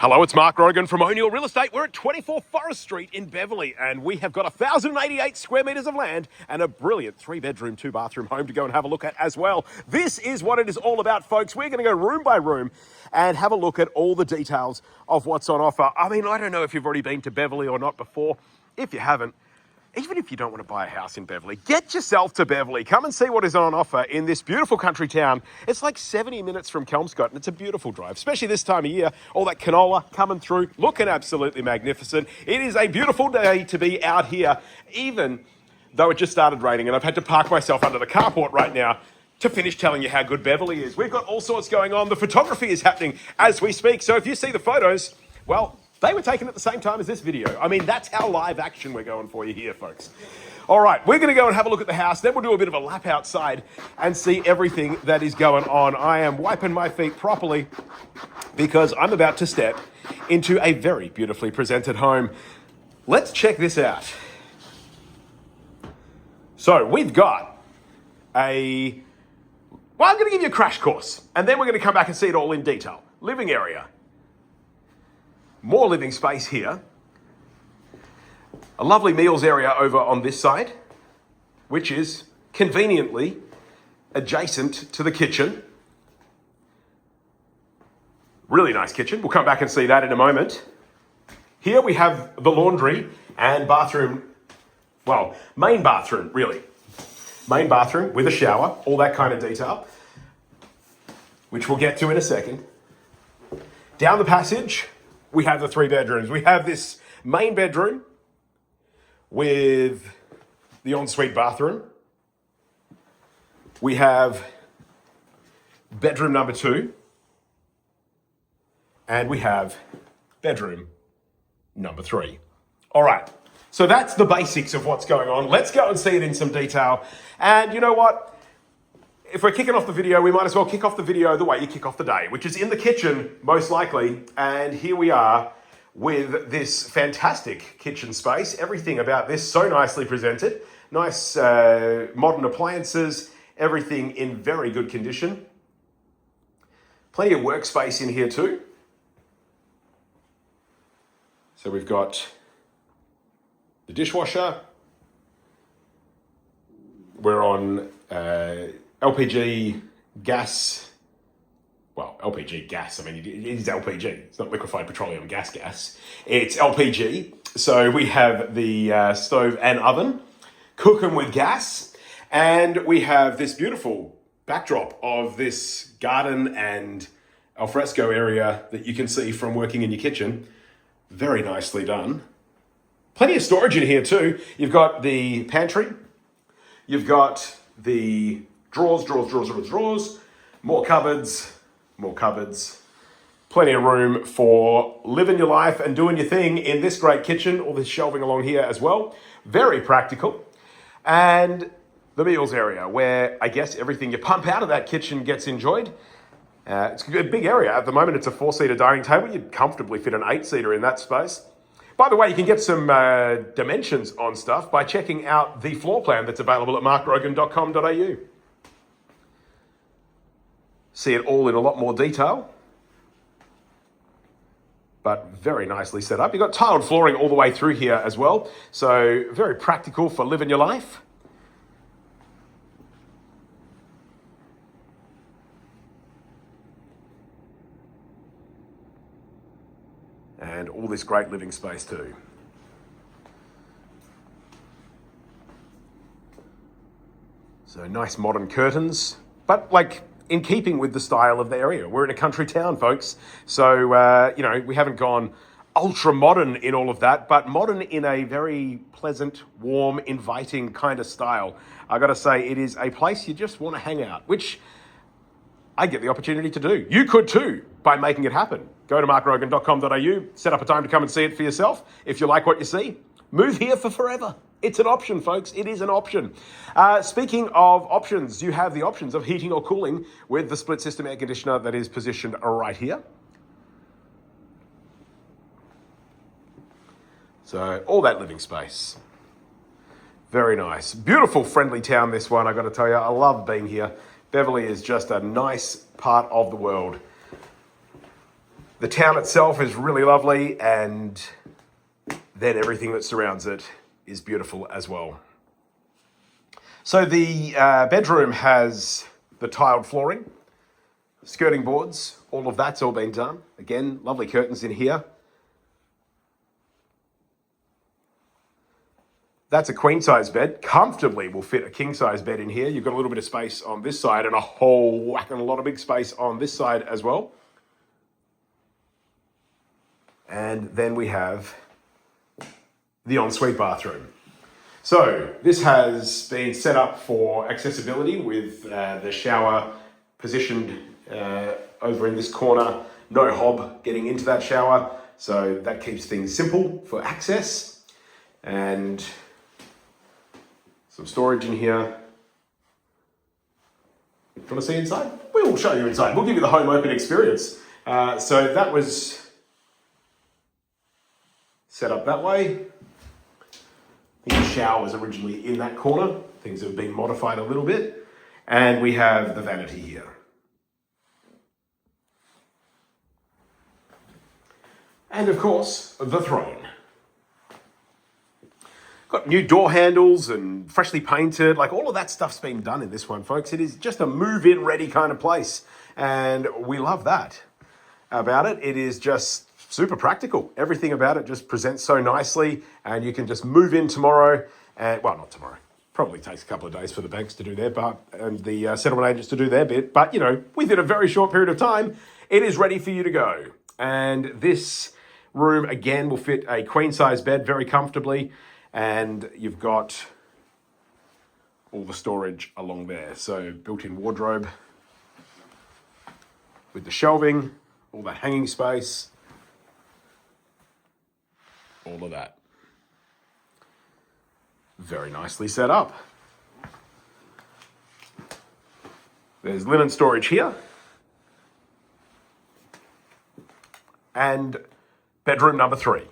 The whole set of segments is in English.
Hello, it's Mark Grogan from Own Your Real Estate. We're at 24 Forrest Street in Beverly, and we have got 1,088 square metres of land and a brilliant 3-bedroom, 2-bathroom home to go and have a look at as well. This is what it is all about, folks. We're going to go room by room and have a look at all the details of what's on offer. I mean, I don't know if you've already been to Beverly or not before. If you haven't, even if you don't want to buy a house in Beverly, get yourself to Beverly. Come and see what is on offer in this beautiful country town. It's like 70 minutes from Kelmscott, and it's a beautiful drive, especially this time of year. All that canola coming through, looking absolutely magnificent. It is a beautiful day to be out here, even though it just started raining, and I've had to park myself under the carport right now to finish telling you how good Beverly is. We've got all sorts going on. The photography is happening as we speak, so if you see the photos, well, they were taken at the same time as this video. I mean, that's how live action we're going for you here, folks. All right, we're going to go and have a look at the house. Then we'll do a bit of a lap outside and see everything that is going on. I am wiping my feet properly because I'm about to step into a very beautifully presented home. Let's check this out. So we've got I'm going to give you a crash course, and then we're going to come back and see it all in detail. Living area. More living space here. A lovely meals area over on this side, which is conveniently adjacent to the kitchen. Really nice kitchen. We'll come back and see that in a moment. Here we have the laundry and bathroom, well, main bathroom, really. Main bathroom with a shower, all that kind of detail, which we'll get to in a second. Down the passage, we have the 3 bedrooms. We have this main bedroom with the ensuite bathroom. We have bedroom number 2. And we have bedroom number 3. All right, so that's the basics of what's going on. Let's go and see it in some detail. And you know what? If we're kicking off the video, we might as well kick off the video the way you kick off the day, which is in the kitchen, most likely. And here we are with this fantastic kitchen space. Everything about this so nicely presented. Nice modern appliances, everything in very good condition. Plenty of workspace in here too. So we've got the dishwasher. We're on LPG gas, well, LPG gas, I mean, it is LPG. It's not liquefied petroleum gas. It's LPG. So we have the stove and oven, cooking with gas, and we have this beautiful backdrop of this garden and alfresco area that you can see from working in your kitchen. Very nicely done. Plenty of storage in here too. You've got the pantry. You've got the drawers, more cupboards. Plenty of room for living your life and doing your thing in this great kitchen. All this shelving along here as well. Very practical. And the meals area where I guess everything you pump out of that kitchen gets enjoyed. It's a big area. At the moment, it's a 4-seater dining table. You'd comfortably fit an 8-seater in that space. By the way, you can get some dimensions on stuff by checking out the floor plan that's available at markgrogan.com.au. See it all in a lot more detail, but very nicely set up. You've got tiled flooring all the way through here as well, so very practical for living your life. And all this great living space too. So nice modern curtains, but like in keeping with the style of the area. We're in a country town, folks. So, you know, we haven't gone ultra modern in all of that, but modern in a very pleasant, warm, inviting kind of style. I got to say, it is a place you just want to hang out, which I get the opportunity to do. You could too, by making it happen. Go to markgrogan.com.au, set up a time to come and see it for yourself. If you like what you see, move here for forever. It's an option, folks. It is an option. Speaking of options, you have the options of heating or cooling with the split system air conditioner that is positioned right here. So all that living space. Very nice. Beautiful, friendly town, this one, I got to tell you. I love being here. Beverly is just a nice part of the world. The town itself is really lovely, and then everything that surrounds it is beautiful as well. So the bedroom has the tiled flooring, skirting boards, all of that's all been done. Again, lovely curtains in here. That's a queen size bed. Comfortably will fit a king size bed in here. You've got a little bit of space on this side and a whole whack and a lot of big space on this side as well. And then we have the ensuite bathroom. So this has been set up for accessibility with the shower positioned over in this corner. No hob getting into that shower. So that keeps things simple for access. And some storage in here. You want to see inside? We will show you inside. We'll give you the home open experience. So that was set up that way. I think the shower was originally in that corner. Things have been modified a little bit. And we have the vanity here. And of course, the throne. Got new door handles and freshly painted. Like, all of that stuff's been done in this one, folks. It is just a move-in ready kind of place. And we love that about it. It is just super practical. Everything about it just presents so nicely, and you can just move in tomorrow. And well, not tomorrow. Probably takes a couple of days for the banks to do their part and the settlement agents to do their bit. But, you know, within a very short period of time, it is ready for you to go. And this room, again, will fit a queen-size bed very comfortably. And you've got all the storage along there. So built-in wardrobe with the shelving, all that hanging space, all of that. Very nicely set up. There's linen storage here. And bedroom number 3.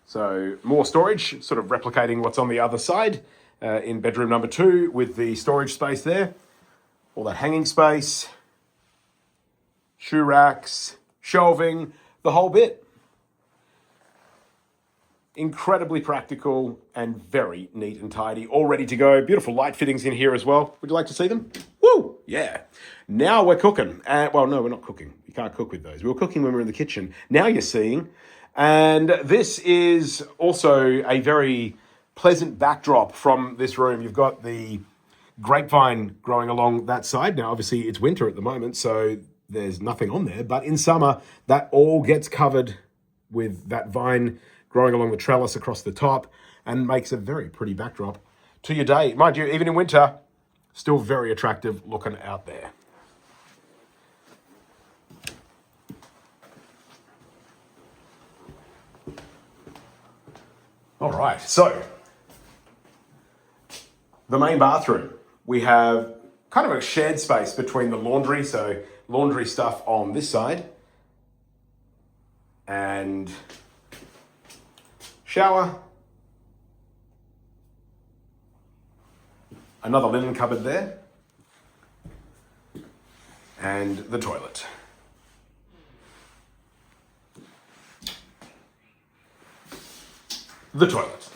So more storage, sort of replicating what's on the other side in bedroom number 2 with the storage space there. All that hanging space, shoe racks, shelving, the whole bit. Incredibly practical and very neat and tidy, all ready to go. Beautiful light fittings in here as well. Would you like to see them? Woo! Yeah. Now we're cooking. Well, no, we're not cooking. You can't cook with those. We were cooking when we were in the kitchen. Now you're seeing. And this is also a very pleasant backdrop from this room. You've got the grapevine growing along that side. Now, obviously, it's winter at the moment, so there's nothing on there. But in summer, that all gets covered with that vine growing along the trellis across the top and makes a very pretty backdrop to your day. Mind you, even in winter, still very attractive looking out there. All right, so the main bathroom. We have kind of a shared space between the laundry, so laundry stuff on this side, and shower, another linen cupboard there, and the toilet. The toilet.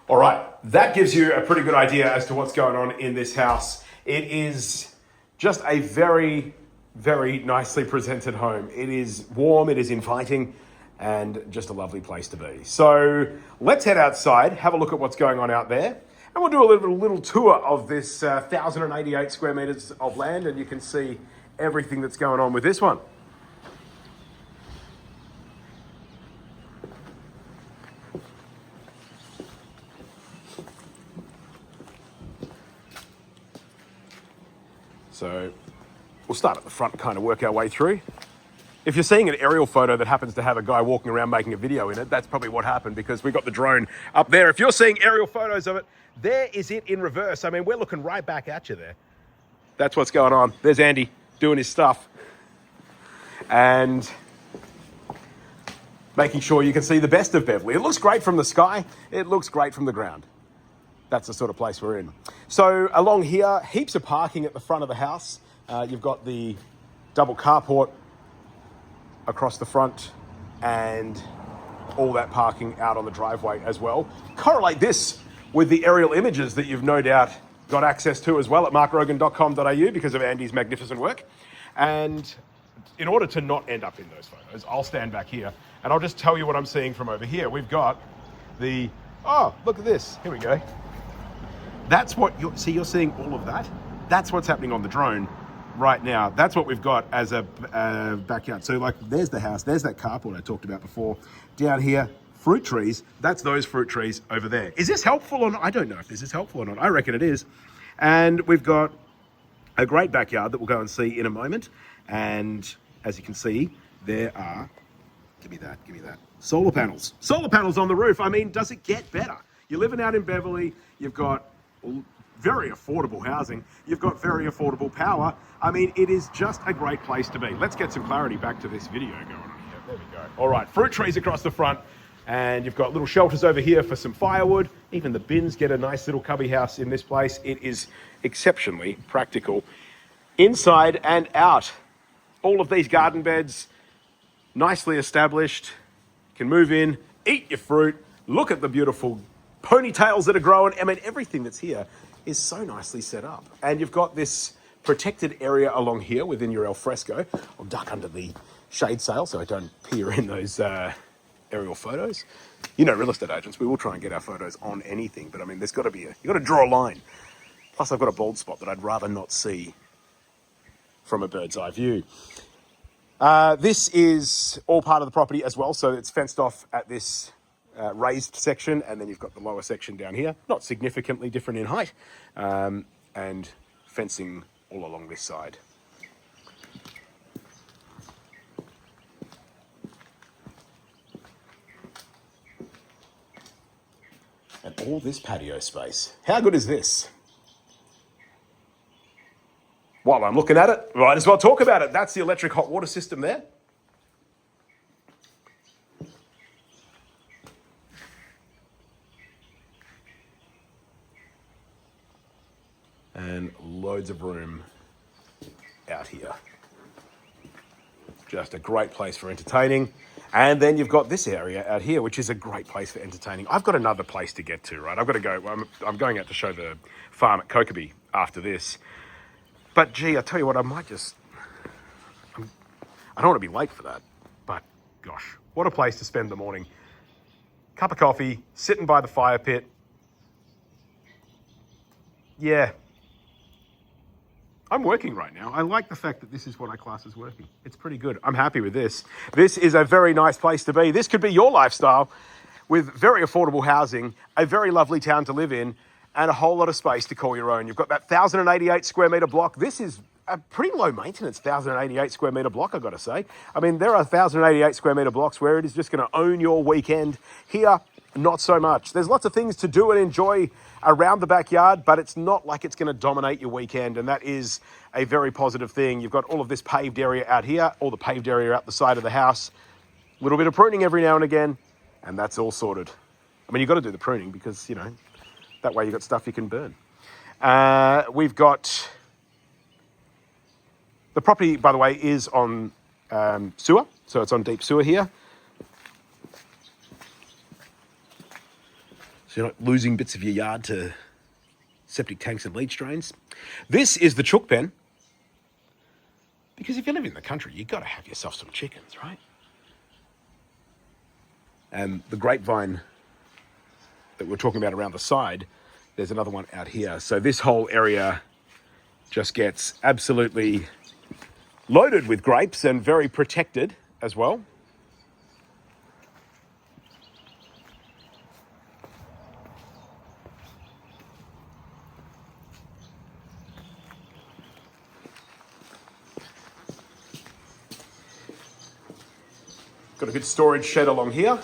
All right, that gives you a pretty good idea as to what's going on in this house. It is just a very, very nicely presented home. It is warm, it is inviting, and just a lovely place to be. So let's head outside, have a look at what's going on out there, and we'll do a little tour of this 1,088 square meters of land, and you can see everything that's going on with this one. So we'll start at the front and kind of work our way through. If you're seeing an aerial photo that happens to have a guy walking around making a video in it, that's probably what happened because we got the drone up there. If you're seeing aerial photos of it, there is it in reverse. I mean, we're looking right back at you there. That's what's going on. There's Andy doing his stuff. And making sure you can see the best of Beverly. It looks great from the sky. It looks great from the ground. that's the sort of place we're in. So along here, heaps of parking at the front of the house. You've got the double carport across the front and all that parking out on the driveway as well. Correlate this with the aerial images that you've no doubt got access to as well at markgrogan.com.au because of Andy's magnificent work. And in order to not end up in those photos, I'll stand back here and I'll just tell you what I'm seeing from over here. We've got the, oh, look at this. Here we go. That's what you're seeing all of that. That's what's happening on the drone right now. That's what we've got as a backyard. So like, there's the house, there's that carport I talked about before. Down here, fruit trees, that's those fruit trees over there. Is this helpful or not? I don't know if this is helpful or not. I reckon it is. And we've got a great backyard that we'll go and see in a moment. And as you can see, there are, give me that, solar panels. Solar panels on the roof. I mean, does it get better? You're living out in Beverly, you've got very affordable housing, you've got very affordable power. I mean, it is just a great place to be. Let's get some clarity back to this video going on here. There we go. All right, fruit trees across the front, and you've got little shelters over here for some firewood. Even the bins get a nice little cubby house in this place. It is exceptionally practical. Inside and out, all of these garden beds, nicely established. You can move in, eat your fruit, look at the beautiful ponytails that are growing. I mean, everything that's here is so nicely set up. And you've got this protected area along here within your alfresco. I'll duck under the shade sail so I don't peer in those aerial photos. You know, real estate agents, we will try and get our photos on anything, but I mean, there's got to be you've got to draw a line. Plus, I've got a bald spot that I'd rather not see from a bird's eye view. This is all part of the property as well, so it's fenced off at this raised section, and then you've got the lower section down here, not significantly different in height, and fencing all along this side. And all this patio space. How good is this? While I'm looking at it, might as well talk about it. That's the electric hot water system there. And loads of room out here. Just a great place for entertaining. And then you've got this area out here, which is a great place for entertaining. I've got another place to get to, right? I've got to go. I'm going out to show the farm at Kokoby after this. But gee, I tell you what, I don't want to be late for that. But gosh, what a place to spend the morning. Cup of coffee, sitting by the fire pit. Yeah. I'm working right now. I like the fact that this is what I class as working. It's pretty good. I'm happy with this. This is a very nice place to be. This could be your lifestyle with very affordable housing, a very lovely town to live in, and a whole lot of space to call your own. You've got that 1,088 square metre block. This is a pretty low maintenance 1,088 square metre block, I've got to say. I mean, there are 1,088 square metre blocks where it is just going to own your weekend. Here, not so much. There's lots of things to do and enjoy around the backyard, but it's not like it's going to dominate your weekend, and that is a very positive thing. You've got all of this paved area out here, all the paved area out the side of the house, a little bit of pruning every now and again, and that's all sorted. I mean, you've got to do the pruning because, you know, that way you've got stuff you can burn. We've got... The property, by the way, is on sewer, so it's on deep sewer here. So you're not losing bits of your yard to septic tanks and leach drains. This is the chook pen. Because if you live in the country, you've got to have yourself some chickens, right? And the grapevine that we're talking about around the side, there's another one out here. So this whole area just gets absolutely loaded with grapes and very protected as well. Got a good storage shed along here.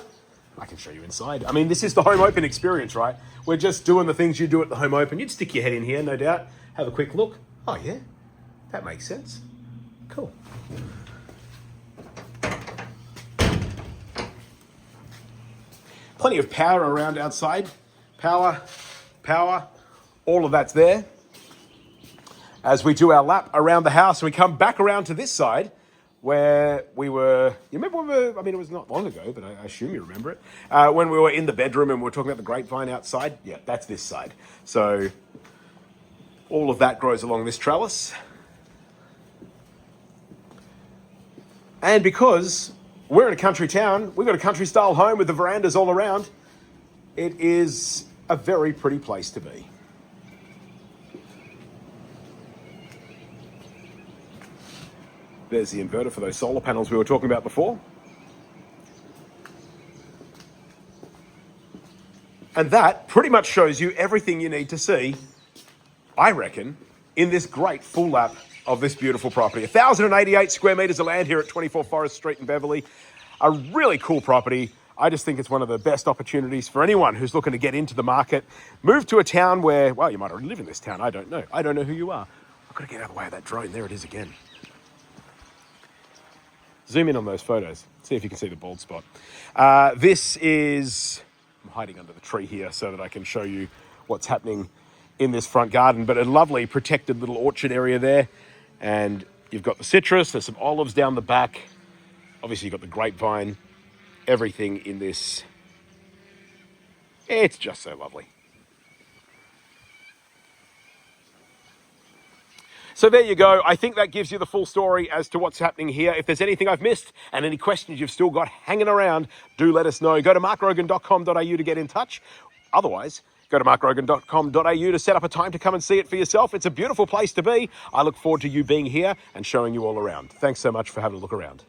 I can show you inside. I mean, this is the home open experience, right? We're just doing the things you do at the home open. You'd stick your head in here, no doubt. Have a quick look. Oh yeah, that makes sense. Cool. Plenty of power around outside. Power power, all of that's there. As we do our lap around the house, we come back around to this side where we were, you remember when we were, I mean, it was not long ago, but I assume you remember it, when we were in the bedroom and we were talking about the grapevine outside? Yeah, that's this side. So all of that grows along this trellis. And because we're in a country town, we've got a country style home with the verandas all around, it is a very pretty place to be. There's the inverter for those solar panels we were talking about before. And that pretty much shows you everything you need to see, I reckon, in this great full lap of this beautiful property. 1,088 square meters of land here at 24 Forrest Street in Beverly. A really cool property. I just think it's one of the best opportunities for anyone who's looking to get into the market. Move to a town where, well, you might already live in this town. I don't know. I don't know who you are. I've got to get out of the way of that drone. There it is again. Zoom in on those photos. See if you can see the bald spot. This is, I'm hiding under the tree here so that I can show you what's happening in this front garden, but a lovely protected little orchard area there. And you've got the citrus, there's some olives down the back. Obviously you've got the grapevine, everything in this. It's just so lovely. So there you go. I think that gives you the full story as to what's happening here. If there's anything I've missed and any questions you've still got hanging around, do let us know. Go to markgrogan.com.au to get in touch. Otherwise, go to markgrogan.com.au to set up a time to come and see it for yourself. It's a beautiful place to be. I look forward to you being here and showing you all around. Thanks so much for having a look around.